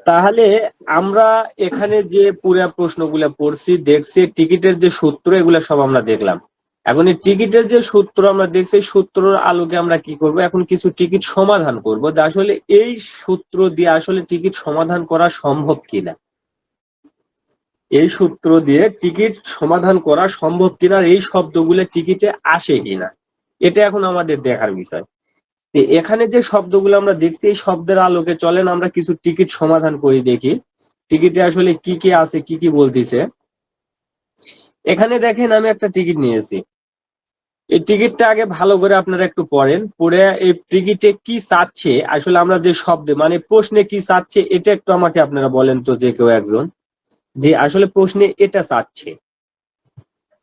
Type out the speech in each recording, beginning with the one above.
তাহলে আমরা এখানে যে পুরা প্রশ্নগুলো পড়ছি দেখছি, টিকিটের যে সূত্র এগুলা সব আমরা দেখলাম। এখন এই টিকিটের যে সূত্র আমরা দেখছি, সূত্রের আলোকে আমরা কি করব, এখন কিছু টিকিট সমাধান করব যে আসলে এই সূত্র দিয়ে আসলে টিকিট সমাধান করা সম্ভব কিনা। এই সূত্র দিয়ে টিকিট সমাধান করা সম্ভব কিনা, এই শব্দগুলো টিকিটে আসে কিনা, এটা এখন আমাদের দেখার বিষয়। এখানে যে শব্দগুলো আমরা দেখছি এই শব্দের আলোকে চলেন আমরা কিছু টিকিট সমাধান করি, দেখি টিকিটে আসলে কি কি আছে, কি কি বলতিছে। এখানে দেখেন আমি একটা টিকিট নিয়েছি, এই টিকিটটা আগে ভালো করে আপনারা একটু পড়েন, পড়ে এই টিকিটে কি চাচ্ছে আসলে, আমরা যে শব্দে মানে প্রশ্নে কি চাচ্ছে এটা একটু আমাকে আপনারা বলেন তো, যে কেউ একজন, যে আসলে প্রশ্নে এটা চাচ্ছে।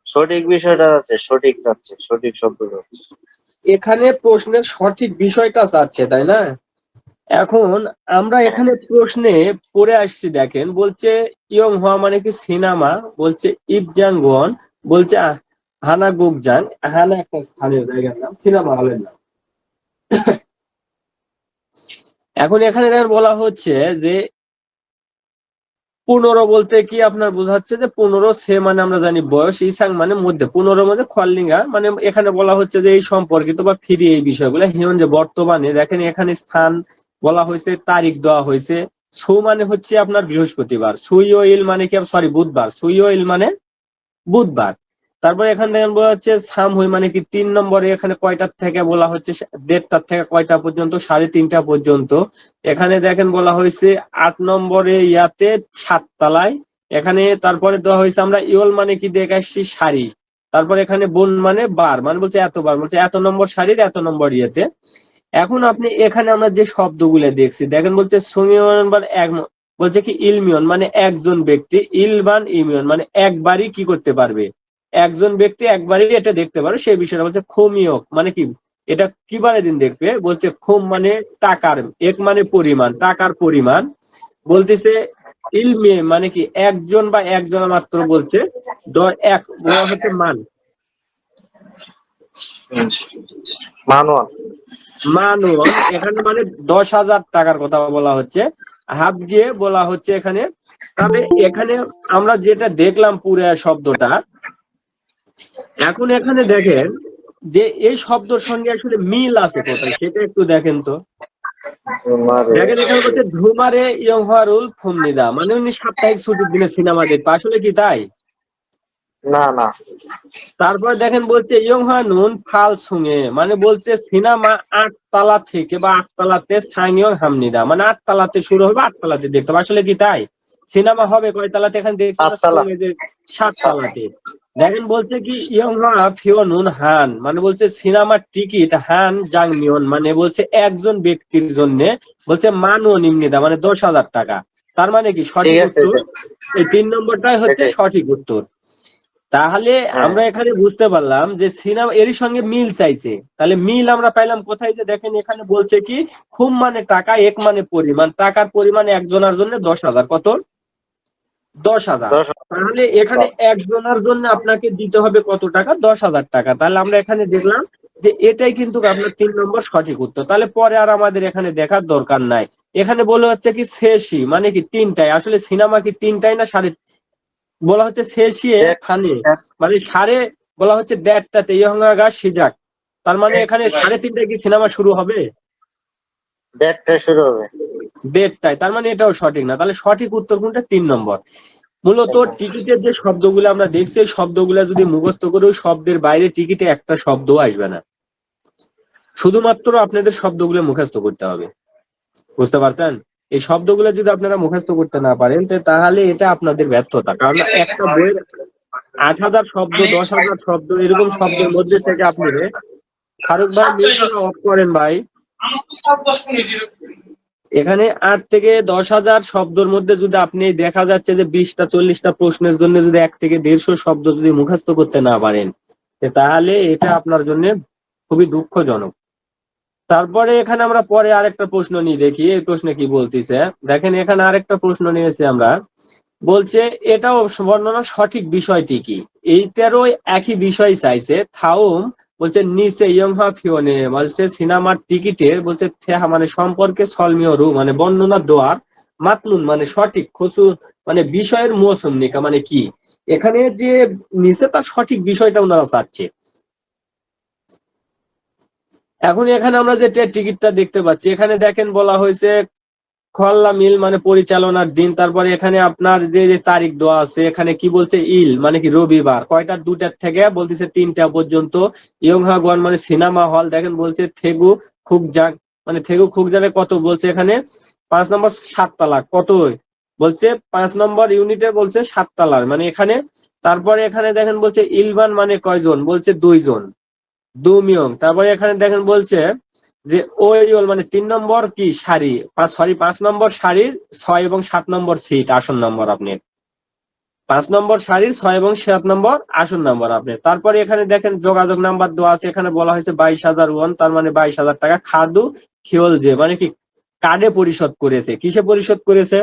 সঠিক বিষয়টা আছে, সঠিক চাচ্ছে, সঠিক শব্দ চাচ্ছে। এখানে প্রশ্নের সঠিক বিষয়টা চাচ্ছে, তাই না? এখন আমরা এখানে প্রশ্নে পড়ে আসছি, দেখেন বলছে ইয়ং হওয়া মানে কি সিনেমা, বলছে ইবজাংগন, বলছে হানা গুকজাং, হানা একটা স্থানীয় জায়গার নাম, সিনেমা হলের নাম। এখন এখানে বলা হচ্ছে যে 15 বলতে কি আপনার বোঝাচ্ছে যে 15 সে মানে আমরা জানি বয়স, ইসাং মানে মধ্যে, 15 মধ্যে খলিঙ্গা মানে এখানে বলা হচ্ছে যে এই সম্পর্কিত বা ফিরি এই বিষয়গুলো হিমন যে বর্তমানে দেখেন এখানে স্থান বলা হয়েছে, তারিখ দেওয়া হয়েছে। সু মানে হচ্ছে আপনার বৃহস্পতিবার, সুইও ইল মানে কি সরি বুধবার, সুইও ইল মানে বুধবার। তারপরে এখানে দেখেন বলা হচ্ছে সাম হুই মানে কি 3 নম্বরে, এখানে কয়টার থেকে বলা হচ্ছে 1:30টার থেকে কয়টা পর্যন্ত, 3:30টা পর্যন্ত। এখানে দেখেন বলা হয়েছে 8 নম্বরে ইয়াতে 7 তলায়। এখানে তারপরে দেওয়া হয়েছে আমরা ইয়ল মানে কি দেখে আসছি সারি, তারপর এখানে বোন মানে বার, মানে বলছে এতবার, বলছে এত নম্বর সারির এত নম্বর ইয়েতে। এখন আপনি এখানে আমরা যে শব্দগুলো দেখছি দেখেন বলছে সুমিয়ন বা এক, বলছে কি ইলমিয়ন মানে একজন ব্যক্তি, ইলবান ইমিয়ন মানে একবারই কি করতে পারবে, একজন ব্যক্তি একবারই এটা দেখতে পারে, সেই বিষয়টা বলছে খুমিয়ক মানে কি এটা কিবারে দিন দেখবে, বলছে খুম মানে টাকার, এক মানে পরিমাণ, টাকার পরিমাণ, বলতেছে ইলমে মানে কি একজন বা একজন মাত্র, বলছে এক হচ্ছে মান, মানুয়াল। মানুয়াল এখানে মানে 10,000 টাকার কথা বলা হচ্ছে, হাফ গিয়ে বলা হচ্ছে এখানে। তবে এখানে আমরা যেটা দেখলাম পুরো শব্দটা, এখন এখানে দেখেন যে এই শব্দের সঙ্গে আসলে মিল আছে কোথায় সেটা একটু দেখেন তো। দেখেন এখানে বলছে ঝুমারে ইয়ংহারুল ফুমনিদা মানে উনি সাপ্তাহিক ছুটির দিনে সিনেমা দেখবে, আসলে কি তাই? না না। তারপর দেখেন বলছে ইয়ংহানুন ফাল ছুঙে মানে বলছে সিনেমা 8 তলা থেকে বা 8 তলাতে স্থানীয় হামনিদা মানে 8 তলাতে শুরু হবে, 8 তলাতে দেখতে হবে, আসলে কি তাই? সিনেমা হবে কয় তলাতে, এখানে দেখছি আমরা পাঁচতলা। সঙ্গে যে 7 তলাতে। দেখেন বলছে কি ইয়ংহা ফিওনুন হান মানে বলছে সিনেমার টিকিট হান জাংমিয়ন মানে বলছে একজন ব্যক্তির জন্য, বলছে মানু নিম্নিদা মানে 10,000 টাকা। তার মানে কি সঠিক ঠিক আছে, উত্তর এই 3 নম্বরটাই হচ্ছে এটাই। সঠিক উত্তর। তাহলে হ্যাঁ। আমরা এখানে বুঝতে পারলাম যে সিনেমা এরই সঙ্গে মিল চাইছে, তাহলে মিল আমরা পাইলাম কোথায়, যে দেখেন এখানে বলছে কি খুব মানে টাকা, এক মানে পরিমাণ, টাকার পরিমাণ একজনের জন্য 10,000, কত 10,000। 10। তাহলে এখানে একজনের জন্য আপনাকে দিতে হবে কত টাকা, 10,000 টাকা। তাহলে আমরা এখানে দেখলাম যে এটাই কিন্তু আপনার 3 নম্বর সঠিক উত্তর। তাহলে পরে আর আমাদের এখানে দেখার দরকার নাই। এখানে বলা হচ্ছে কি শেষই মানে কি 3টায়, আসলে সিনেমা কি 3টায় না সাড়ে, বলা হচ্ছে শেষিয়ে ফানে মানে সাড়ে, বলা হচ্ছে 1:30টাতে ইয়ংগা সিজাক, তার মানে এখানে 3:30টায় কি সিনেমা শুরু হবে, 1:30টায় শুরু হবে। 1:30টায়, তার মানে এটাও সঠিক না। তাহলে সঠিক উত্তর কোনটা, 3 নম্বর। মূলত টিকিটের যে শব্দগুলো আমরা দেখছি এই শব্দগুলো যদি মুখস্থ করে ওই শব্দের বাইরে টিকিটে একটা শব্দও আসবে না, শুধুমাত্র আপনাদের শব্দগুলো মুখস্থ করতে হবে, বুঝতে পারছেন? এই শব্দগুলো যদি আপনারা মুখস্থ করতে না পারেন তাহলে এটা আপনাদের ব্যর্থতা, কারণ একটা বইয়ের 8,000 শব্দ, 10,000 শব্দ, এরকম শব্দের মধ্যে থেকে আপনি, ফারুক ভাই মিউটটা অফ করেন ভাই, এখানে 8 থেকে 10,000 শব্দের মধ্যে যদি আপনি দেখা যাচ্ছে যে 20টা 40টা প্রশ্নের জন্য যদি 1 থেকে 150 শব্দ যদি মুখস্থ করতে না পারেন তাহলে এটা আপনার জন্য খুবই দুঃখজনক। তারপরে এখানে আমরা পরে আরেকটা প্রশ্ন নিয়ে দেখি এই প্রশ্নে কি বলতেছে। দেখেন এখানে আরেকটা প্রশ্ন নিয়েছি আমরা, বলছে এটাও বর্ণনা সঠিক বিষয়টি কি, এইটারও একই বিষয় চাইছে থাউম, বলছে নিচে ইয়ংহা ফিওনে বলছে সিনেমার টিকিটের, বলছে থেহা মানে সম্পর্কে সলমিয়রু মানে বর্ণনা দেওয়ার, মাতনুন মানে সঠিক, খসু মানে বিষয়ের মৌসুম নিকা মানে কি, এখানে যে নিচে তার সঠিক বিষয়টা ওনারা চাচ্ছে। এখন এখানে আমরা যে টিকিটটা দেখতে পাচ্ছি, এখানে দেখেন বলা হয়েছে খল্লা মিল মানে পরিচালনার দিন, তারপরে এখানে আপনার যে যে তারিখ দেওয়া আছে, এখানে কি বলছে ইল মানে কি রবিবার, কয়টা 2টা থেকে বলতেছে 3টা পর্যন্ত। ইয়ংহাগন মানে সিনেমা হল, দেখেন বলছে থেগু খুকজাং মানে থেগু খুকজাংয়ে কত বলছে এখানে 5 নম্বর 7 তালা কত বলছে, 5 নম্বর ইউনিটে বলছে 7 তালার মানে এখানে। তারপরে এখানে দেখেন বলছে ইলবান মানে কয়জন বলছে 2 জন, দুমিয়ং। তারপরে এখানে দেখেন বলছে যে ওইল মানে 3 নম্বর কি সারি, 5 নম্বর সারির 6 এবং 7 নম্বর সিট আসন নম্বর আপনি, 5 নম্বর সারির 6 এবং 7 নম্বর আসন নম্বর আপনি। তারপরে এখানে দেখেন যোগাযোগ নাম্বার দেওয়া আছে, এখানে বলা হয়েছে 22,000 ওয়ান, তার মানে 22,000 টাকা খাদু খিওল যে মানে কি কার্ডে পরিশোধ করেছে, কিসে পরিশোধ করেছে,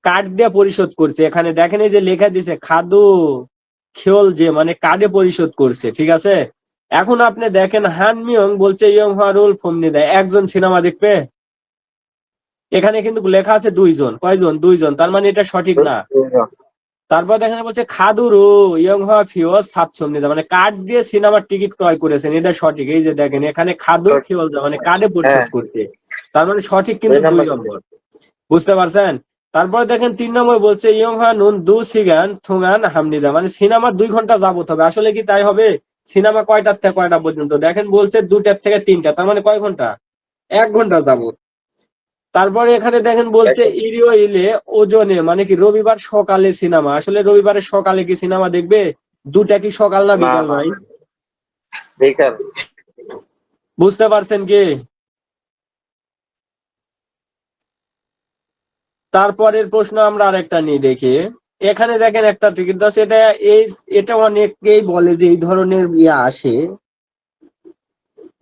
কার্ড দিয়ে পরিশোধ করছে। এখানে দেখেন এই যে লেখা দিছে খাদু খিওল যে মানে কার্ডে পরিশোধ করছে, ঠিক আছে। এখন আপনি দেখেন হান মিয়ং বলছে ইয়ং হারুল ফোমনি দেয়, একজন সিনেমা দেখবে, এখানে কিন্তু লেখা আছে 2 জন, কয়জন 2 জন, তার মানে এটা সঠিক না। তারপর দেখেন বলছে খাদুরু ইয়ং হওয়া ফিওস 7 মানে কার্ড দিয়ে সিনেমার টিকিট ক্রয় করেছেন, এটা সঠিক। এই যে দেখেন এখানে খাদু খিওল মানে কার্ডে পরিশোধ করছে, তার মানে সঠিক কিন্তু 2 নম্বর, বুঝতে পারছেন। তারপর দেখেন 3 নম্বর বলছে ইয়ং হা নুন দু সিগান থুঙান হামনিদা মানে সিনেমা 2 ঘন্টা যাবত হবে, আসলে কি তাই হবে, সিনেমা কয়টার থেকে কয়টা পর্যন্ত, দেখেন বলছে 2টার থেকে 3টা, তার মানে কয় ঘন্টা, 1 ঘন্টা যাবত। তারপরে এখানে দেখেন বলছে ইরিও ইলে ওজনে মানে কি রবিবার সকালে সিনেমা, আসলে রবিবারের সকালে কি সিনেমা দেখবে, 2টা কি সকাল না বিকাল ভাই, বুঝতে পারছেন কি। তারপরের প্রশ্ন আমরা আরেকটা নিয়ে দেখি, এখানে দেখেন একটা টিকিট আছে, এটা অনেকেই বলে যে এই ধরনের আসে,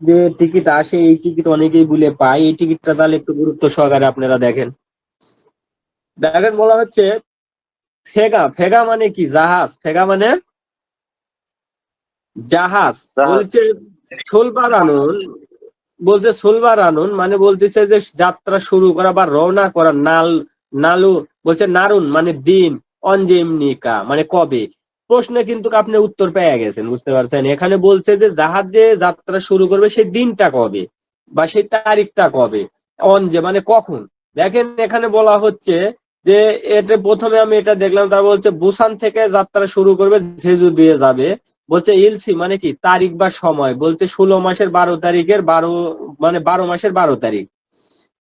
যে টিকিট আসে এই টিকিট অনেকেই বলে পায়, এই টিকিটটা তাহলে একটু গুরুত্ব সহকারে আপনারা দেখেন। দেখেন বলা হচ্ছে ফেগা, ফেগা মানে কি জাহাজ, ফেগা মানে জাহাজ, বলছে সোলবার আনুন, বলছে সোলবার আনুন মানে বলতেছে যে যাত্রা শুরু করা বা রওনা করা, নালু বলছে নারুন মানে দিন, অনজেমনিকা মানে কবে। প্রশ্নে কিন্তু আপনি উত্তর পেয়ে গেছেন, বুঝতে পারছেন। এখানে বলছে যে জাহাজ যে যাত্রা শুরু করবে সেই দিনটা কবে বা সেই তারিখটা কবে, অনজে মানে কখন। দেখেন এখানে বলা হচ্ছে যে এটা প্রথমে আমি এটা দেখলাম, তার বলছে বুসান থেকে যাত্রা শুরু করবে জেজু দিয়ে যাবে, বলছে ইলসি মানে কি তারিখ বা সময়, বলছে 16 মাসের 12 তারিখের 12 মানে 12 মাসের 12 তারিখ,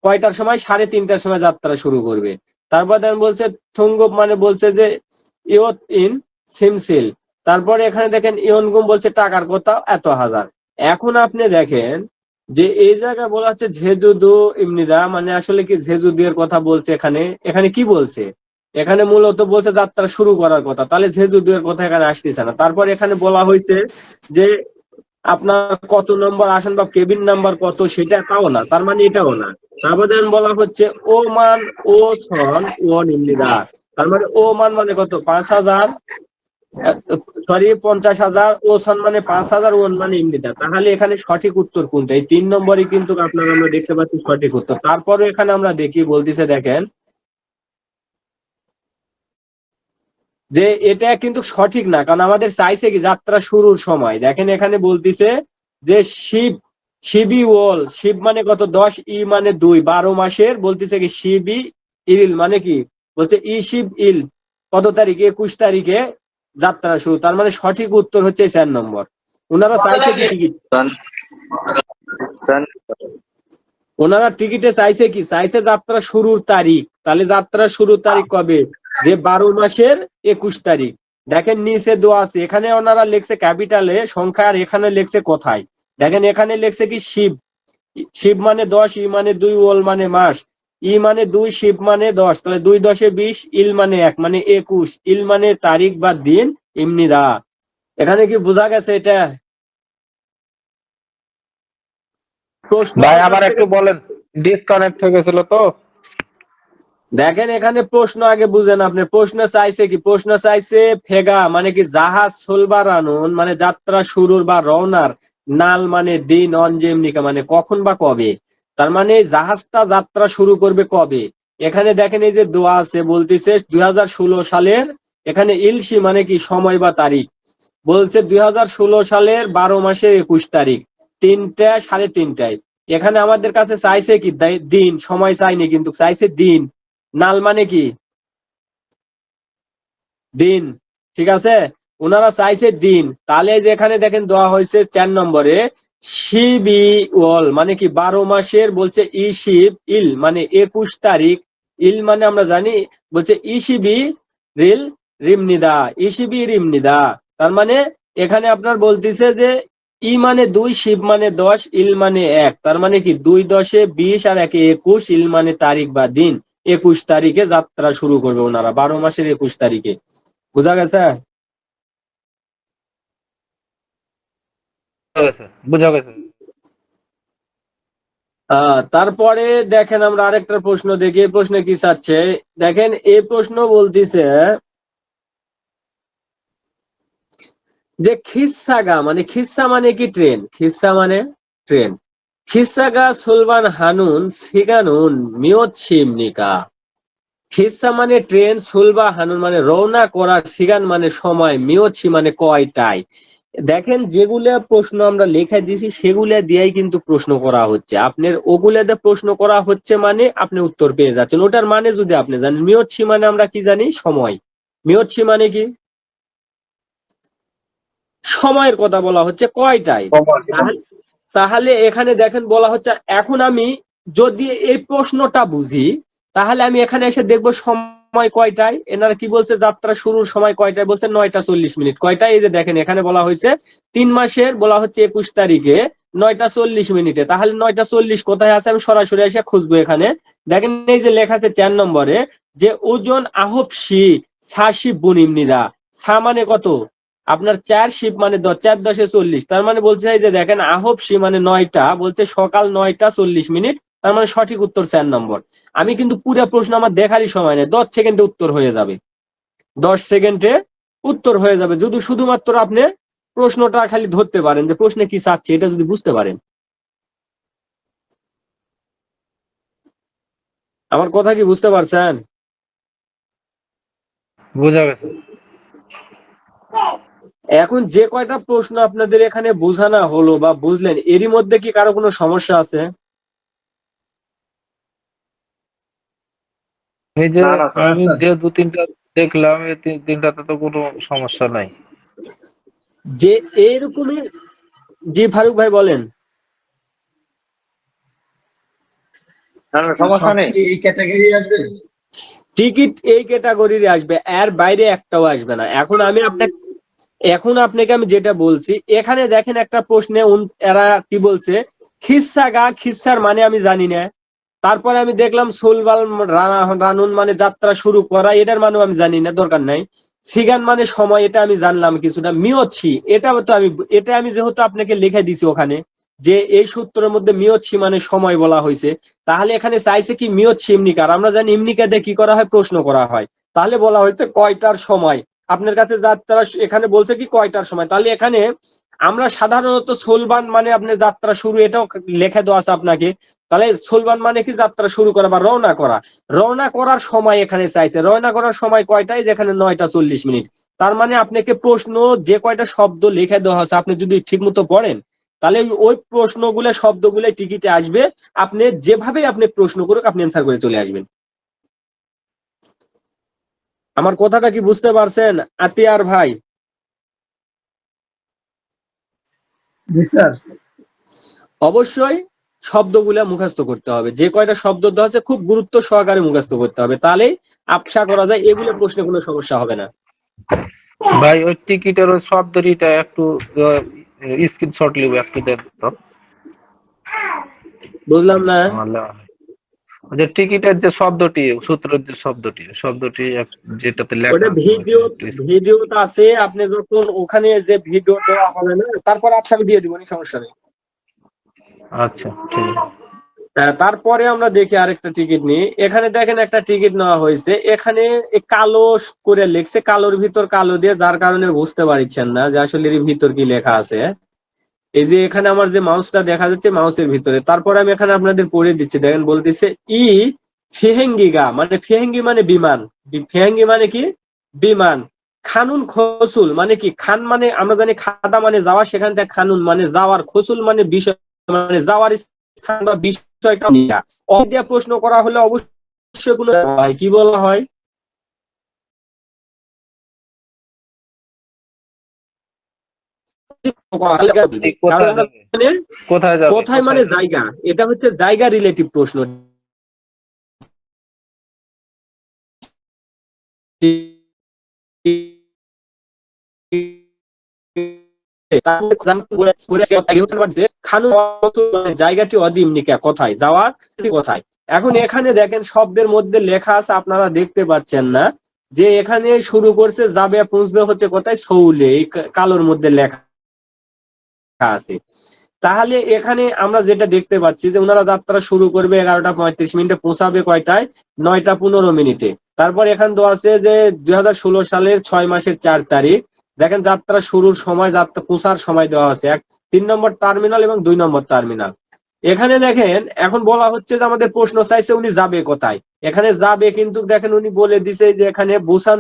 কয়টার সময় 3:30টার সময় যাত্রা শুরু করবে। তারপর দেখেন বলছে থুঙ্গপ মানে বলছে যে ইয়ত ইন সিমসিল, তারপরে এখানে দেখেন ইয়নগুম বলছে টাকার কথা এত হাজার। এখন আপনি দেখেন যে এই জায়গায় বলা হচ্ছে ঝেজুদু ইমনিদা মানে আসলে কি ঝেজুদের কথা বলছে, এখানে এখানে কি বলছে, এখানে মূলত বলছে যাত্রা শুরু করার কথা, তাহলে ঝেজুদের কথা এখানে আসতেছে না। তারপর এখানে বলা হয়েছে যে আপনার কত নম্বর আসেন বা কেবিন নাম্বার কত সেটা পাও না, তার মানে এটাও না। তারপর দেখেন বলা হচ্ছে ও মান ও সন ও নিম্নিদা, তার মানে ও মান মানে কত 5,000, সরি 50,000, ও সন মানে 5,000, ওন মানে ইমনিদা, তাহলে এখানে সঠিক উত্তর কোনটা, এই 3 নম্বরই কিন্তু আপনারা আমরা দেখতে পাচ্ছি সঠিক উত্তর। তারপরে এখানে আমরা দেখি বলতেছে দেখেন যে এটা কিন্তু সঠিক না, কারণ আমাদের চাইছে কি যাত্রা শুরুর সময়, দেখেন এখানে বলতিছে যে শিব, শিবি ওল, শিব মানে কত 10, ই মানে 2, 12 মাসের বলতিছে কি শিবি ইল মানে কি বলছে ই শিব ইল কত তারিখ 21 তারিখে যাত্রা শুরু, তার মানে সঠিক উত্তর হচ্ছে 4 নম্বর। ওনারা চাইছে কি টিকিট, ওনারা টিকিটে চাইছে কি, চাইছে যাত্রা শুরুর তারিখ, তাহলে যাত্রা শুরুর তারিখ কবে, যে 12 মাসের 21 তারিখ। দেখেন নিচে দেওয়া আছে, এখানে ওনারা লিখছে ক্যাপিটালে সংখ্যা, আর এখানে লিখছে কোথায়, দেখেন এখানে লিখছে কি শিব, শিব মানে 10, ই মানে 2, ওল মানে মাস, ই মানে 2, শিব মানে 10, তাহলে 2 10 20, ইল মানে 1 মানে 21, ইল মানে তারিখ বা দিন, ইমনিদা। এখানে কি বোঝা গেছে এটা প্রশ্ন, ভাই আবার একটু বলেন, ডিসকানেক্ট হয়ে গেছিল তো। দেখেন এখানে প্রশ্ন আগে বুঝেন আপনি, প্রশ্ন চাইছে কি, প্রশ্ন চাইছে ফেগা মানে কি জাহাজ সোলবার আনুন মানে যাত্রা শুরুর বা রওনার, নাল মানে দিন, অনজেমনিকা মানে কখন বা কবে। তার মানে জাহাজটা যাত্রা শুরু করবে কবে? এখানে দেখেন এই যে দোয়া আছে, বলতেছে 2016 সালের, এখানে ইলশি মানে কি সময় বা তারিখ, বলছে 2016 সালের 12 মাসের 21 তারিখ 3টা 3:30টায়। এখানে আমাদের কাছে চাইছে কি দিন, সময় চাইনি কিন্তু চাইছে দিন। নাল মানে কি দিন, ঠিক আছে, ওনারা চাইছে দিন। তাহলে যেখানে দেখেন দেওয়া হয়েছে 4 নম্বরে শিবি ওয়াল মানে কি 12 মাসের, বলছে ইশিব ইল মানে 21 তারিখ, ইল মানে আমরা জানি, বলছে ইশিবি রিল রিমনিদা, ইশিবি রিমনিদা। তার মানে এখানে আপনার বলতেছে যে ই মানে 2, শিব মানে 10, ইল মানে 1, তার মানে কি 2 10 20 আর 1 21, ইল মানে তারিখ বা দিন। 21 তারিখে যাত্রা শুরু করবে ওনারা, 12 মাসের 21 তারিখে। বুঝা গেছে? বুঝা গেছে। তারপরে দেখেন আমরা আরেকটা প্রশ্ন দেখি, এই প্রশ্নে কি চাচ্ছে দেখেন। এই প্রশ্ন বলতিছে যে খিসসাগা মানে, খিসসা মানে কি ট্রেন, খিসসা মানে ট্রেন, খিসসাগা সুলবান হানুন সিগানুন মিয়ত শিমনিকা। খিসসা মানে ট্রেন, সুলবা হানুন মানে রওনা করার, সিগান মানে সময়, মিয়তছি মানে কয়টায়। দেখেন যেগুলা প্রশ্ন আমরা লেখা দিয়েছি সেগুলা দিয়েই কিন্তু প্রশ্ন করা হচ্ছে। আপনার ওগুলাতে প্রশ্ন করা হচ্ছে মানে আপনি উত্তর পেয়ে যাচ্ছেন। ওটার মানে যদি আপনি জানেন, মিয়তছি মানে আমরা কি জানি সময়, মিয়তছি মানে কি সময়ের কথা বলা হচ্ছে কয়টায়। তাহলে এখানে দেখেন বলা হচ্ছে, এখন আমি যদি এই প্রশ্নটা বুঝি তাহলে আমি এখানে এসে দেখবো সময় কয়টায়। এনারা কি বলছে, যাত্রা শুরুর সময় কয়টায়, বলছে 9টা 40 মিনিট। কয়টায়? এই যে দেখেন এখানে বলা হয়েছে 3 মাসের, বলা হচ্ছে 21 তারিখে 9টা 40 মিনিটে। তাহলে 9টা 40 কোথায় আছে, আমি সরাসরি এসে খুঁজবো। এখানে দেখেন এই যে লেখা আছে 4 নম্বরে যে ওজন আহবশি ছাশি বুনিমনিদা। ছা মানে কত আপনার 4, শিব মানে 10, 4 10 40, তার মানে বলছে এই যে দেখেন আহবশি মানে 9টা, বলছে সকাল 9টা 40 মিনিট, তার মানে সঠিক উত্তর 4 নম্বর। আমি কিন্তু পুরো প্রশ্ন আমার দেখারই সময় নেই, 10 সেকেন্ডে উত্তর হয়ে যাবে, 10 সেকেন্ডে উত্তর হয়ে যাবে যদি শুধুমাত্র আপনি প্রশ্নটা খালি ধরতে পারেন যে প্রশ্নে কি চাচ্ছে, এটা যদি বুঝতে পারেন। আমার কথা কি বুঝতে পারছেন? বুঝা গেছে। এখন যে কয়টা প্রশ্ন আপনাদের এখানে বোঝানো হলো বা বুঝলেন, এরই মধ্যে কি কারো কোনো সমস্যা আছে? এই যে না না স্যার। আমি যে 2-3টা দেখলাম, এই 3টাতে তো কোনো সমস্যা নাই। যে এইরকমই, জি ফারুক ভাই বলেন। না না সমস্যা নেই। এই ক্যাটাগরি আসবে। টিকিট এই ক্যাটাগরির আসবে, এর বাইরে একটাও আসবে না। এখন আপনাকে আমি যেটা বলছি, এখানে দেখেন একটা প্রশ্নে এরা কি বলছে, খিসসা গা, খিসসার মানে আমি জানি না। তারপরে আমি দেখলাম সুলবাল রানুন মানে যাত্রা শুরু করা, এটার মানেও আমি জানি না, দরকার নাই। সিগান মানে সময়, এটা আমি জানলাম কিছুটা। মিয়তছি এটা তো আমি, এটা আমি যেহেতু আপনাকে লিখে দিছি ওখানে যে এই সূত্রের মধ্যে মিয়তছি মানে সময় বলা হয়েছে, তাহলে এখানে চাইছে কি মিয়তছি ইমনিকার। আমরা জানি ইমনিকা দিয়ে কি করা হয়, প্রশ্ন করা হয়। তাহলে বলা হয়েছে কয়টার সময়, আপনার কাছে যাত্রা এখানে বলছে কি কয়টার সময়। তাহলে এখানে আমরা সাধারণত সোলবান মানে আপনার যাত্রা শুরু, এটাও লেখা দেওয়া আছে আপনাকে। তাহলে সোলবান মানে কি যাত্রা শুরু করা বা রওনা করা, রওনা করার সময় এখানে চাইছে। রওনা করার সময় কয়টায়, যেখানে 9টা 40 মিনিট। তার মানে আপনাকে প্রশ্ন যে কয়টা শব্দ লিখে দেওয়া আছে, আপনি যদি ঠিক মতো পড়েন তাহলে ওই প্রশ্নগুলো শব্দগুলো টিকিটে আসবে। আপনি যেভাবে আপনি প্রশ্ন করুক আপনি অ্যান্সার করে চলে আসবেন। আমার কথাটা কি বুঝতে পারছেন আতিয়ার ভাই? জি স্যার। অবশ্যই শব্দগুলা মুখস্থ করতে হবে, যে কয়টা শব্দ দেওয়া আছে খুব গুরুত্ব সহকারে মুখস্থ করতে হবে, তাহলেই আশা করা যায় এগুলো প্রশ্নে কোনো সমস্যা হবে না। ভাই ওই টিকিটের ওই শব্দটিটা একটু স্ক্রিনশট নিব, একটু দেন তো। বুঝলাম না। ওই যে টিকিটের যে শব্দটি, সূত্রের যে শব্দটি যেটাতে লেখা ওটা আছে ভিডিও, ওইখানে একটু ভিডিওটা আছে, আপনি যখন ওখানে যে ভিডিও দেওয়া হবে না, তারপর আচ্ছা আমি দিয়ে দিব, সমস্যা নেই। আচ্ছা ঠিক আছে। তারপরে আমরা দেখি আরেকটা টিকিট নিই। এখানে দেখেন একটা টিকিট নেওয়া হয়েছে, এখানে কালো করে লিখছে, কালোর ভিতর কালো দিয়ে, যার কারণে বুঝতে পারছেন না যে আসলে এর ভিতর কি লেখা আছে। এই যে এখানে আমার যে মাউসটা দেখা যাচ্ছে মাউসের ভিতরে, তারপর আমি এখানে আপনাদের পড়ে দিচ্ছি, দেখেন বলতেছে ই ফিহেঙ্গিগা মানে ফিহেঙ্গি মানে বিমান, ফিহেঙ্গি মানে কি বিমান, খানুন খসুল মানে কি, খান মানে আমরা জানি খাদা মানে যাওয়া, সেখান থেকে খানুন মানে যাওয়ার, খসুল মানে বিষয় মানে যাওয়ার স্থান বা বিষয়টা নিয়ে দিয়ে প্রশ্ন করা হলে অবশ্যই কোনো হয় কি বলা হয়, কারণ কোথায় আমরা যাবে? কোথায় যাবে? কোথায় মানে জায়গা, এটা হচ্ছে জায়গা রিলেটিভ প্রশ্ন। জায়গাটি অদিমনিকা কোথায় যাওয়ার কোথায়। এখন এখানে দেখেন শব্দের মধ্যে লেখা আছে, আপনারা দেখতে পাচ্ছেন না, যে এখানে শুরু করছে যাবে পৌঁছবে হচ্ছে কোথায় সৌলে, এই কালোর মধ্যে লেখা আছে। তাহলে এখানে আমরা যেটা দেখতে পাচ্ছি যে ওনারা যাত্রা শুরু করবে 11:35, পৌঁছাবে কয়টায় 9:15। তারপর এখান তো আছে যে 2016 সালের 6 মাসের 4 তারিখ, দেখেন যাত্রা শুরুর সময়, যাত্রা পৌঁছার সময় দেওয়া আছে 3 নম্বর টার্মিনাল এবং 2 নম্বর টার্মিনাল। এখানে দেখেন এখন বলা হচ্ছে যে আমাদের প্রশ্ন চাইছে উনি যাবে কোথায়, এখানে যাবে কিন্তু দেখেন উনি বলে দিছে যে এখানে বুসান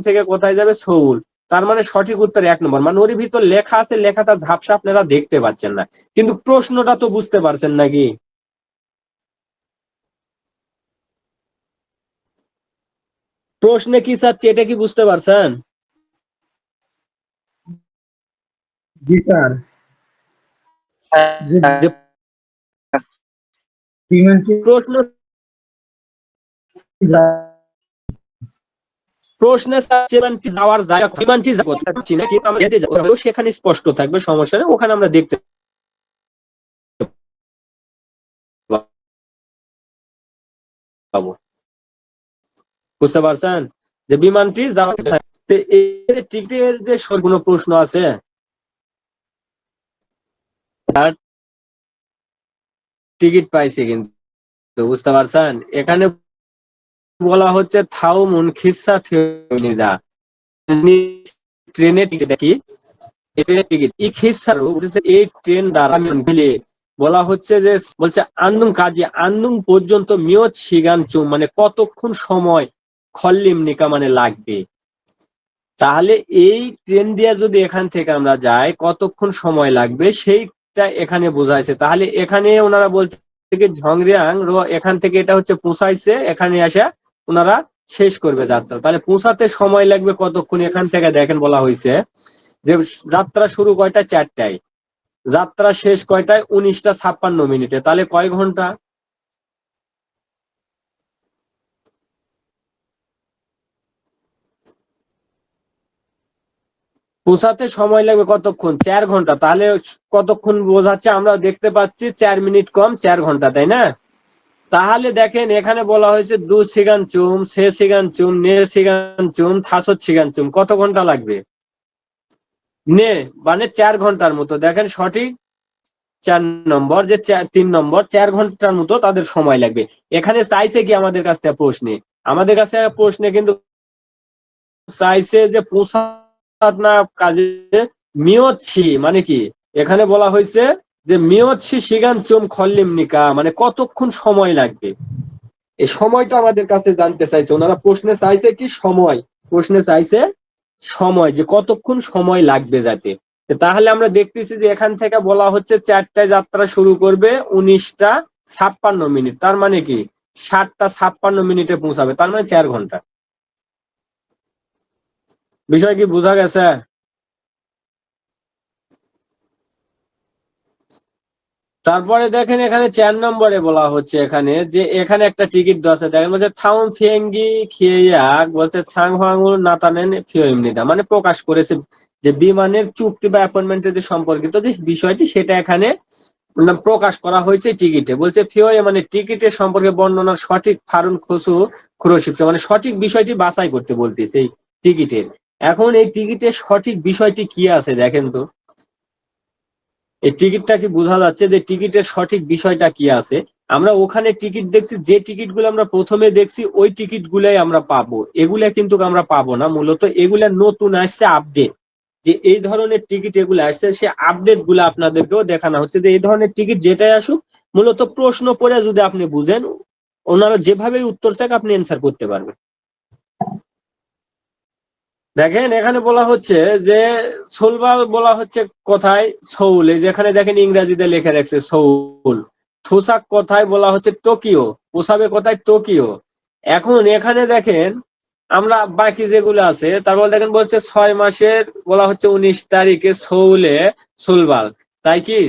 থেকে কোথায় যাবে সৌল, তার মানে সঠিক উত্তর 1 নম্বর, মানে ওর ভিতর লেখা আছে, লেখাটা ঝাপসা আপনারা দেখতে পাচ্ছেন না, কিন্তু প্রশ্নটা তো বুঝতে পারছেন নাকি? প্রশ্নে কি চাচ্ছে এটা কি বুঝতে পারছেন? জি স্যার। যে বিমানটি প্রশ্ন প্রশ্নে চাচ্ছে বিমানটি যাওয়ার জায়গা, বিমানটি যাচ্ছি না কিন্তু আমরা যেতে যাবো সেখানে স্পষ্ট থাকবে, সমস্যা নেই, ওখানে আমরা দেখতে পাবো। বুঝতে পারছেন যে বিমানটি যাওয়ার টিকিটের যে কোনো প্রশ্ন আছে, তার টিকিট পাইছে কিন্তু বুঝতে পারছেন, এখানে বলা হচ্ছে থাউমুন খিসা ফিওনিদা, ট্রেনের টিকিট কি, ট্রেনের টিকিট ই খিসার এই ট্রেন দ্বারা মিলে বলা হচ্ছে যে বলছে আন্দুং কাজী আন্দুং পর্যন্ত মিয়ত সিগান চুম মানে কতক্ষণ সময় খল্লিম নিকা মানে লাগবে। তাহলে এই ট্রেন দিয়ে যদি এখান থেকে আমরা যাই কতক্ষণ সময় লাগবে সেইটা এখানে বোঝাইছে। তাহলে এখানে ওনারা বলছে ঝংরিয়াং এখান থেকে এটা হচ্ছে পৌঁছাইছে, এখানে আসা ওনারা শেষ করবে যাত্রা। তাহলে পৌঁছাতে সময় লাগবে কতক্ষণ, এখান থেকে দেখেন বলা হয়েছে যে যাত্রা শুরু কয়টায় 4টায়, যাত্রা শেষ কয়টায় 19:56। তাহলে কয় ঘন্টা? পৌঁছাতে সময় লাগবে কতক্ষণ? 4 ঘন্টা। তাহলে কতক্ষণ বোঝাচ্ছে? আমরা দেখতে পাচ্ছি 4 মিনিট কম 4 ঘন্টা, তাই না? তাহলে দেখেন এখানে বলা হয়েছে 2 সিগান চুম, 6 সিগান চুম, 9 সিগান চুম, 5 সিগান চুম, কত ঘন্টা লাগবে? নে মানে 4 ঘন্টার মতো। দেখেন সঠিক 4 নম্বর, যে 3 নম্বর 4 ঘন্টার মতো তাদের সময় লাগবে। এখানে চাইছে কি আমাদের কাছ থেকে প্রশ্নে, আমাদের কাছে প্রশ্নে কিন্তু চাইছে যে পৌঁছাত না কাজে মিয়তছি মানে কি, এখানে বলা হয়েছে যে মিয়তছি সিগান চুম খল্লিমনিকা মানে কতক্ষণ সময় লাগবে, এই সময়টা আমাদের কাছে জানতে চাইছে। ওনারা প্রশ্নে চাইছে কি সময়, প্রশ্নে চাইছে সময় যে কতক্ষণ সময় লাগবে যাতে। তাহলে আমরা দেখতেছি যে এখান থেকে বলা হচ্ছে 4টায় যাত্রা শুরু করবে, 19:56, তার মানে কি 7:56 পৌঁছাবে, তার মানে 4 ঘন্টা। বিষয় কি বোঝা গেছে? তারপরে দেখেন এখানে 4 নম্বরে বলা হচ্ছে এখানে যে এখানে একটা টিকিট দেওয়া আছে, দেখেন বলছে থাউন ফিয়েঙ্গি খিয়েয়াক বলছে ছাংহাঙ্গুল নাতানেন ফিওইমনিদা, মানে প্রকাশ করেছে যে বিমানের চুক্তি বা অ্যাপয়েন্টমেন্টের যে সম্পর্কিত যে বিষয়টি সেটা এখানে প্রকাশ করা হয়েছে টিকিটে। বলছে ফিওয়ে মানে টিকিটের সম্পর্কে বর্ণনার সঠিক ফারুন খসু খুরশিপ মানে সঠিক বিষয়টি বাছাই করতে বলতেছে এই টিকিটের। এখন এই টিকিটের সঠিক বিষয়টি কি আছে দেখেন তো, এই টিকিটটা কি বোঝা যাচ্ছে যে টিকিটের সঠিক বিষয়টা কি আছে? আমরা ওখানে টিকিট দেখছি, যে টিকিট গুলো আমরা প্রথমে দেখছি ওই টিকিট গুলাই আমরা পাবো, এগুলা কিন্তু আমরা পাবো না, মূলত এগুলা নতুন আসছে আপডেট, যে এই ধরনের টিকিট এগুলো আসছে, সে আপডেট গুলো আপনাদেরকেও দেখানো হচ্ছে যে এই ধরনের টিকিট যেটাই আসুক, মূলত প্রশ্ন পড়ে যদি আপনি বুঝেন, ওনারা যেভাবে উত্তর চাক আপনি অ্যান্সার করতে পারবেন। দেখেন এখানে বলা হচ্ছে যে সোলবাল বলা হচ্ছে কোথায়, সৌল, এই যেখানে দেখেন ইংরেজিতে লেখা রাখছে সৌল। থুসাক কোথায় বলা হচ্ছে টোকিও, পোসাবে কোথায় টোকিও। এখন এখানে দেখেন আমরা বাকি যেগুলো আছে, তারপর দেখেন বলছে 6 মাসের বলা হচ্ছে 19 তারিখে সৌলে সোলবাল, তাই কি?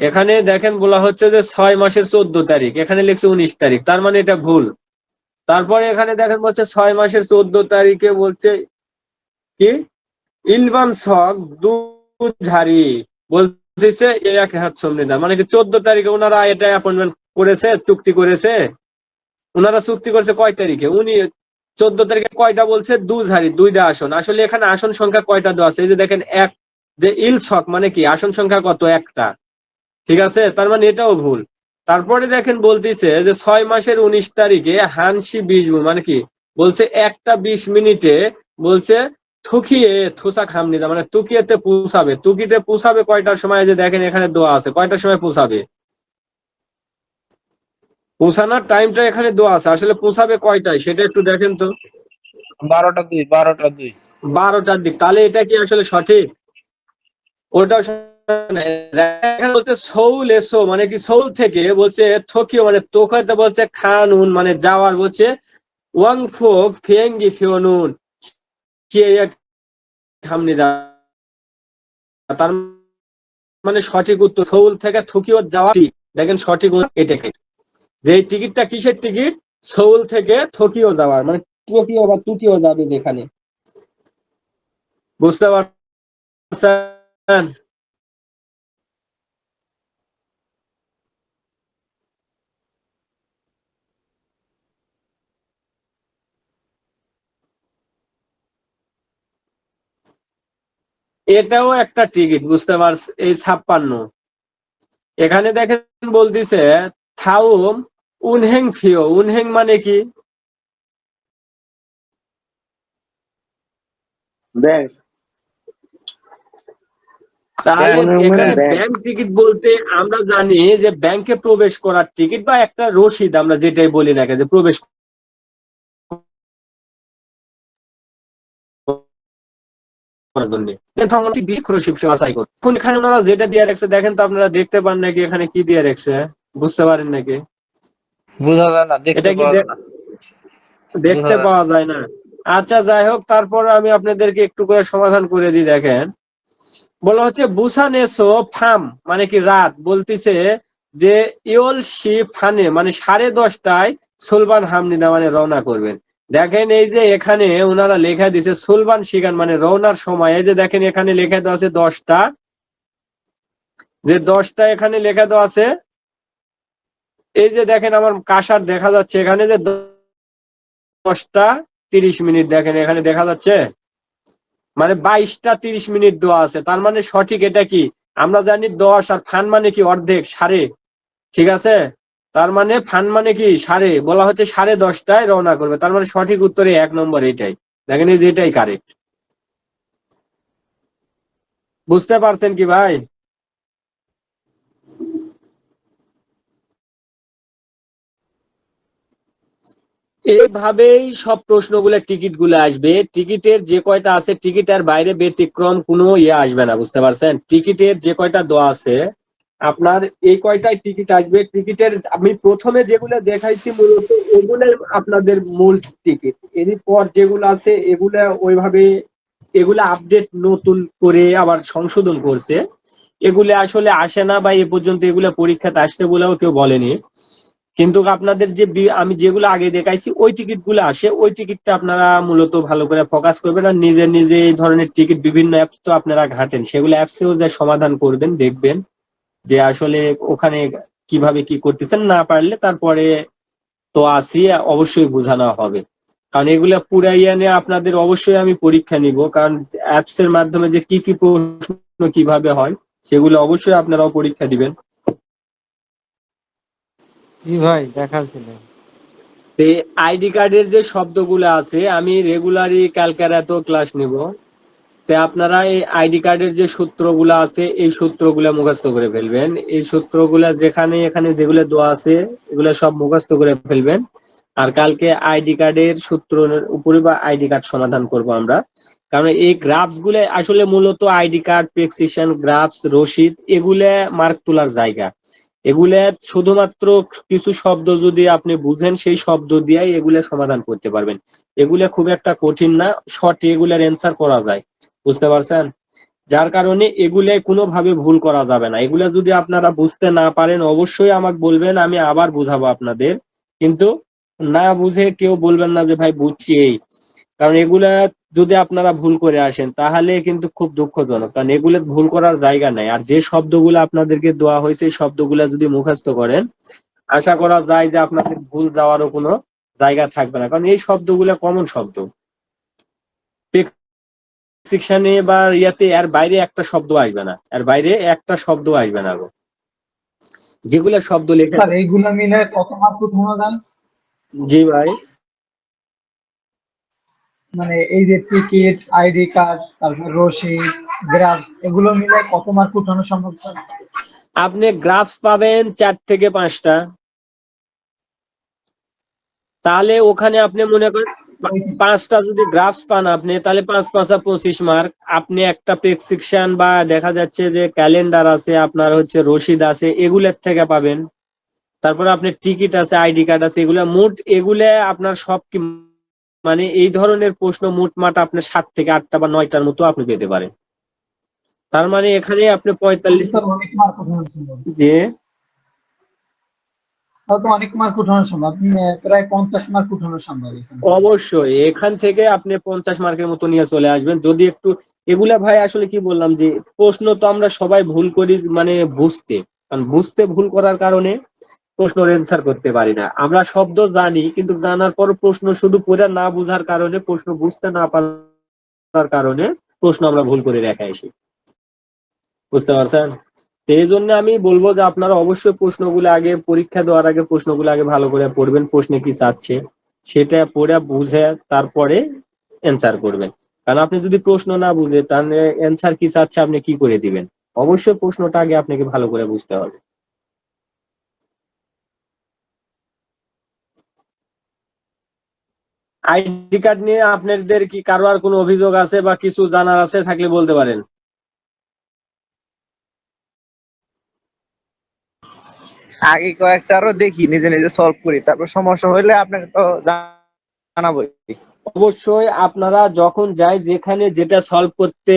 এখানে দেখেন বলা হচ্ছে যে 6 মাসের 14 তারিখ, এখানে লিখছে 19 তারিখ, তার মানে এটা ভুল। তারপরে এখানে দেখেন বলছে 6 মাসের 14 তারিখে বলছে কি, ইলবান ছক দুঝারি বলতেছে এক হাত সম্বিধান, মানে কি 14 তারিখে ওনারা এটা অ্যাপয়েন্টমেন্ট করেছে, চুক্তি করেছে। ওনারা চুক্তি করেছে কয় তারিখে, উনি 14 তারিখে কয়টা বলছে, দুঝারি, 2টা আসন। আসলে এখানে আসন সংখ্যা কয়টা দেওয়া আছে, এই যে দেখেন এক, যে ইল ছক মানে কি আসন সংখ্যা কত, একটা, ঠিক আছে, তার মানে এটাও ভুল। তারপরে দেখেন বলতেছে যে 6 মাসের 19 তারিখে হানসি 20 মানে কি বলছে 1টা 20 মিনিটে বলছে থুকিয়ে থুসা খামনিদা, মানে তুকিয়েতে পুষাবে, তুকিতে পুষাবে কয়টার সময়, যে দেখেন এখানে দেওয়া আছে কয়টার সময় পুষাবে, পৌঁছানোর টাইমটা এখানে দেওয়া আছে, আসলে পৌঁছাবে কয়টায় সেটা একটু দেখেন তো। 12টা 2, 12টা 2। 12টার দিক, তাহলে এটা কি আসলে সঠিক? ওটা এখানে বলছে সৌল এসো, মানে কি সৌল থেকে বলছে থকিও, মানে তোকাতে বলছে খানুন, মানে যাওয়ার, বলছে ওয়াং ফোক ফেঙ্গি ফিওনুন কে সামনে যা, তার মানে সঠিক উত্তর সৌল থেকে থকিও যাওয়া। দেখেন সঠিক এটাকে, যে এই টিকিটটা কিসের টিকিট, সৌল থেকে থকিও যাওয়ার, মানে টোকিও বা তুকিও যাবে যেখানে, বুঝতে পারছেন? এটাও একটা টিকিট, বুঝতে পারছ, এই 56। এখানে দেখেন বলতেছে থাউম উনহেং ফিও, উনহেং মানে কি, ব্যাংক। তাহলে মানে এখানে ব্যাংক। ব্যাংক টিকিট বলতে আমরা জানি যে ব্যাংকে প্রবেশ করার টিকিট বা একটা রসিদ, আমরা যেটাই বলি না কেন, যে প্রবেশ করার জন্য এখানে ওনারা যেটা দিয়ে রাখছে দেখেন তো, আপনারা দেখতে পান নাকি এখানে কি দিয়ে রাখছে, বুঝতে পারেন নাকি? বোঝা যায় না, দেখতে এটা কি পাওয়া যায় না, বোঝা দেখতে যায় না। পাওয়া যায় না? আচ্ছা যাই হোক, তারপর আমি আপনাদেরকে একটু করে সমাধান করে দিই। দেখেন বলা হচ্ছে বুসানেসো ফাম, মানে কি রাত, বলতেছে যে ইওল শি ফানে, মানে 10:30টায় সুলবান হামনিদা, মানে রওনা করবেন। দেখেন এই যে এখানে ওনারা লেখা দিছে সুলবান শিগান, মানে রওনার সময়, এই যে দেখেন এখানে লেখা দেওয়া আছে 10টা, যে 10টা এখানে লেখা দেওয়া আছে। এই যে দেখেন আমার কাসার দেখা যাচ্ছে এখানে যে 10টা 30 মিনিট, দেখেন এখানে দেখা যাচ্ছে, মানে 22টা 30 মিনিট দেওয়া আছে, তার মানে সঠিক এটা কি, আমরা জানি 10 আর ফান মানে কি অর্ধেক, সাড়ে, ঠিক আছে, তার মানে ফান মানে কি সাড়ে, বলা হচ্ছে 10:30টায় রওনা করবে, তার মানে সঠিক উত্তরে 1 নম্বর এটাই। দেখেন এই যে এটাই কারেক্ট, বুঝতে পারছেন কি ভাই? এইভাবেই সব প্রশ্নগুলো টিকিট গুলো আসবে, টিকিটের যে কয়টা আছে টিকিটের বাইরে ব্যতিক্রম কোনো আসবে না, বুঝতে পারছেন? টিকিটের যে কয়টা দেওয়া আছে আপনার এই কয়টাই টিকিট আসবে। টিকিটের আমি প্রথমে যেগুলো দেখাইছি মূলত এগুলাই আপনাদের মূল টিকিট, এরপর যেগুলো আছে এগুলা ওইভাবে, এগুলা আপডেট নতুন করে আবার সংশোধন করছে, এগুলো আসলে আসে না, বা এ পর্যন্ত এগুলা পরীক্ষাতে আসতে বলেও কেউ বলেনি। কিন্তু আপনাদের যে আমি যেগুলো আগে দেখাইছি ওই টিকিট গুলো আসে, ওই টিকিটটা আপনারা মূলত ভালো করে ফোকাস করবেন, আর নিজে নিজে এই ধরনের টিকিট বিভিন্ন অ্যাপস তো আপনারা ঘাটেন, সেগুলো অ্যাপসেও যে সমাধান করবেন, দেখবেন যে আসলে ওখানে কিভাবে কি করতেছেন, না পারলে তারপরে তো আসি অবশ্যই বোঝানো হবে। কারণ এগুলা পুরাইয়া নিয়ে আপনাদের অবশ্যই আমি পরীক্ষা নিব, কারণ অ্যাপস এর মাধ্যমে যে কি কি প্রশ্ন কিভাবে হয় সেগুলো অবশ্যই আপনারাও পরীক্ষা দিবেন। জি ভাই, দেখার ছিল। আইডি কার্ডের যে শব্দগুলো আছে আমি রেগুলারই কালকে রাতেও ক্লাস নিব, তো আপনারা এই আইডি কার্ডের যে সূত্রগুলো আছে এই সূত্রগুলো মুখস্থ করে ফেলবেন। এই সূত্রগুলো যেখানে এখানে যেগুলো দেওয়া আছে এগুলো সব মুখস্থ করে ফেলবেন। আর কালকে আইডি কার্ডের সূত্রের উপরে বা আইডি কার্ড সমাধান করব আমরা। কারণ এই গ্রাফস গুলো আসলে মূলত আইডি কার্ড, প্রেসক্রিপশন, গ্রাফস, রসিদ এগুলা মার্ক তোলার জায়গা। এগুলা শুধুমাত্র কিছু শব্দ যদি আপনি বুঝেন সেই শব্দ দিয়েই এগুলা সমাধান করতে পারবেন। এগুলা খুব একটা কঠিন না, শর্টে এগুলার অ্যান্সার করা যায়। বুঝতে পারছেন? যার কারণে এগুলা কোনোভাবে ভুল করা যাবে না। এগুলা যদি আপনারা বুঝতে না পারেন অবশ্যই আমাকে বলবেন, আমি আবার বুঝাবো আপনাদের। কিন্তু না বুঝে কেউ বলবেন না যে ভাই বুঝছি এই। কারণ এগুলা যদি আপনারা ভুল করে আসেন তাহলে কিন্তু খুব দুঃখজনক, কারণ এগুলো ভুল করার জায়গা নাই। আর যে শব্দগুলো আপনাদেরকে দেওয়া হয়েছে এই শব্দগুলা যদি মুখস্থ করেন আশা করা যায় যে আপনাদের ভুল যাওয়ারও কোনো জায়গা থাকবে না, কারণ এই শব্দগুলো কমন শব্দ। সেকশনে বা ইয়াতে এর বাইরে একটা শব্দ আসবে না, এর বাইরে একটা শব্দ আসবে না গো। যেগুলো শব্দ লেখা। স্যার এইগুলো মিলে কত মার্ক উঠানো যায়? জি ভাই, মানে এই যে টিকিট, আইডি কার্ড, তারপর রসিদ, গ্রাফ, এগুলো মিলে কত মার্ক উঠানো সম্ভব স্যার? আপনি গ্রাফস পাবেন 4 থেকে 5টা। তাহলে ওখানে আপনি মনে করেন 5টা যদি গ্রাফস পান আপনি, তাহলে 5 5 25 মার্ক। আপনি একটা প্রেসক্রিপশন বা দেখা যাচ্ছে যে ক্যালেন্ডার আছে, আপনার হচ্ছে রসিদ আছে, এগুলোর থেকে পাবেন। তারপর আপনার টিকিট আছে, আইডি কার্ড আছে, এগুলা মোট এগুলা আপনার সব কি মানে এই ধরনের প্রশ্ন মোটমাট আপনার 7 থেকে 8টা বা 9টার মতো আপনি পেতে পারেন। তার মানে এখানে আপনি 45 স্যার অনেক মার্ক উঠানো সম্ভব। যে তাহলে তো অনেক মার্ক উঠানো সম্ভব। প্রায় 50 মার্ক উঠানো সম্ভব এখানে। অবশ্যই এখান থেকে আপনি 50 মার্কের মতো নিয়ে চলে আসবেন যদি একটু। এগুলা ভাই আসলে কি বললাম যে প্রশ্ন তো আমরা সবাই ভুল করি মানে বুঝতে, কারণ বুঝতে ভুল করার কারণে প্রশ্নের অ্যান্সার করতে পারি না। আমরা শব্দ জানি কিন্তু জানার পর প্রশ্ন শুধু পড়ে না বুঝার কারণে, প্রশ্ন বুঝতে না পারার কারণে প্রশ্ন আমরা ভুল করে রেখে আসি। বুঝতে পারছেন? তো এই জন্য আমি বলবো যে আপনারা অবশ্যই প্রশ্নগুলো আগে পরীক্ষা দেওয়ার আগে প্রশ্নগুলো আগে ভালো করে পড়বেন, প্রশ্নে কি চাচ্ছে সেটা পড়ে বুঝে তারপরে অ্যান্সার করবেন। কারণ আপনি যদি প্রশ্ন না বুঝে তাহলে অ্যান্সার কি চাচ্ছে আপনি কি করে দিবেন? অবশ্যই প্রশ্নটা আগে আপনাকে ভালো করে বুঝতে হবে। আইডি কার্ড নিয়ে আপনাদের কি কারো আর কোনো অভিযোগ আছে বা কিছু জানার আছে থাকলে বলতে পারেন। আগে কয়েকটা আরো দেখি, নিজে নিজে সলভ করি, তারপর সমস্যা হইলে আপনাকে তো জানাবোই। অবশ্যই আপনারা যখন যাই যেখানে যেটা সলভ করতে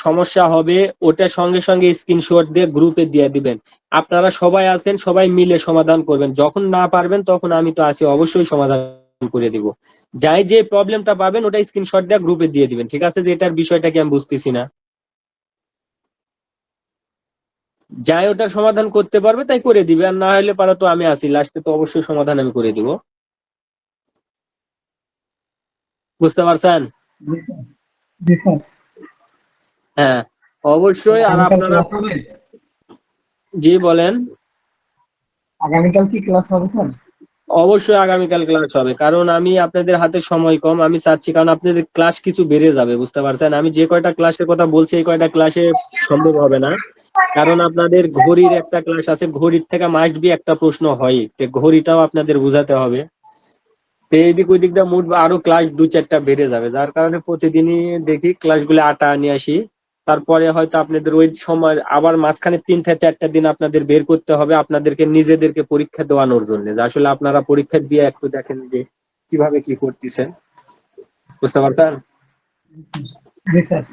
সমস্যা হবে ওটা সঙ্গে সঙ্গে স্ক্রিনশট দিয়ে গ্রুপে দিয়ে দিবেন। আপনারা সবাই আছেন, সবাই মিলে সমাধান করবেন। যখন না পারবেন তখন আমি তো আছি, অবশ্যই সমাধান করে দিব। যাই যে প্রবলেমটা পাবেন ওটা স্ক্রিনশট দিয়ে গ্রুপে দিয়ে দিবেন, ঠিক আছে? যে এটার বিষয়টা কি আমি বুঝতেছি না, যাই ওটার সমাধান করতে পারবে তাই করে দিবে, আর না হলে পারা তো আমি আছি, লাস্টে তো অবশ্যই সমাধান আমি করে দিব। বুঝতে পারছেন? জি স্যার। জি স্যার। হ্যাঁ অবশ্যই। আর আগামীকাল আপনারা ক্লাস হবে? জি বলেন। আগামীকাল কি ক্লাস হবে স্যার? অবশ্যই আগামীকাল ক্লাস হবে, কারণ আমি আপনাদের হাতে সময় কম, আমি চাচ্ছি কারণ আপনাদের ক্লাস কিছু বেড়ে যাবে। বুঝতে পারছেন? আমি যে কয়টা ক্লাসের কথা বলছি এই কয়টা ক্লাসে সম্ভব হবে না, কারণ আপনাদের ঘড়ির একটা ক্লাস আছে, ঘড়ির থেকে মাস্ট বি একটা প্রশ্ন হয়, তো ঘড়িটাও আপনাদের বুঝাতে হবে। তো এইদিক ওই দিকটা মোট আরো ক্লাস 2 4টা বেড়ে যাবে, যার কারণে প্রতিদিনই দেখি ক্লাসগুলো আটা নিয়ে আসি। তারপরে হয়তো আপনাদের ওই সময় আবার মাঝখানে 3 থেকে 4টা দিন আপনাদের বের করতে হবে আপনাদেরকে নিজেদেরকে পরীক্ষা দেওয়ানোর জন্য, যে আসলে আপনারা পরীক্ষা দিয়ে একটু দেখেন যে কিভাবে কি করতেছেন। বুঝতে পারছেন? জি স্যার।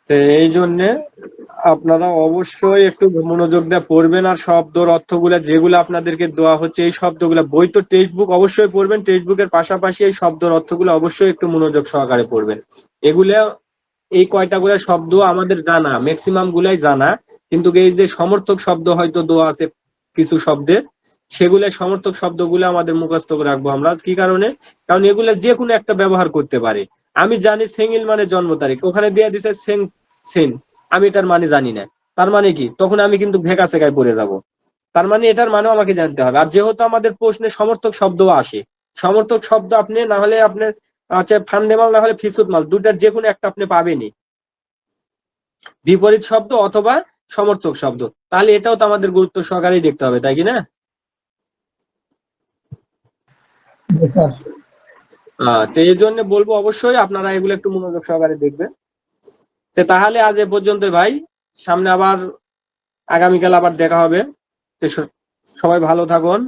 তো এই জন্যে আপনারা অবশ্যই একটু মনোযোগ দিয়ে পড়বেন। আর শব্দর অর্থগুলা যেগুলো আপনাদেরকে দেওয়া হচ্ছে এই শব্দগুলা, বই তো টেক্সট বুক অবশ্যই পড়বেন, টেক্সট বুকের পাশাপাশি এই শব্দর অর্থগুলো অবশ্যই একটু মনোযোগ সহকারে পড়বেন। এগুলা এই কয়টা গুলা শব্দ আমাদের জানা, ম্যাক্সিমাম গুলাই জানা, কিন্তু এই যে সমর্থক শব্দ হয়তো দেওয়া আছে কিছু শব্দে, সেগুলো সমর্থক শব্দগুলো আমাদের মুখস্থ করে রাখবো আমরা। কি কারণে? কারণ এগুলা যে কোনো একটা ব্যবহার করতে পারে। আমি জানি সেঙ্গিল মানে জন্ম তারিখ, ওখানে দিয়ে দিছে সেন, আমি এটার মানে জানি না, তার মানে কি? তখন আমি কিন্তু ভেকা সেকায় পড়ে যাব। তার মানে এটার মানেও আমাকে জানতে হবে। আর যেহেতু আমাদের প্রশ্নে সমর্থক শব্দ আসে, সমর্থক শব্দ আপনি না হলে আপনার আচ্ছা ফান্দে মাল না হলে ফিসুত মাল, দুটার যে কোনো একটা আপনি পাবেনই, বিপরীত শব্দ অথবা সমর্থক শব্দ। তাহলে এটাও তো আমাদের গুরুত্ব সহকারেই দেখতে হবে, তাই কি না? জি স্যার। তো এই জন্য বলবো অবশ্যই আপনারা এগুলো একটু মনোযোগ সহকারে দেখবেন। তো তাহলে আজ এ পর্যন্ত ভাই, সামনে আবার আগামীকাল আবার দেখা হবে। তো সবাই ভালো থাকুন।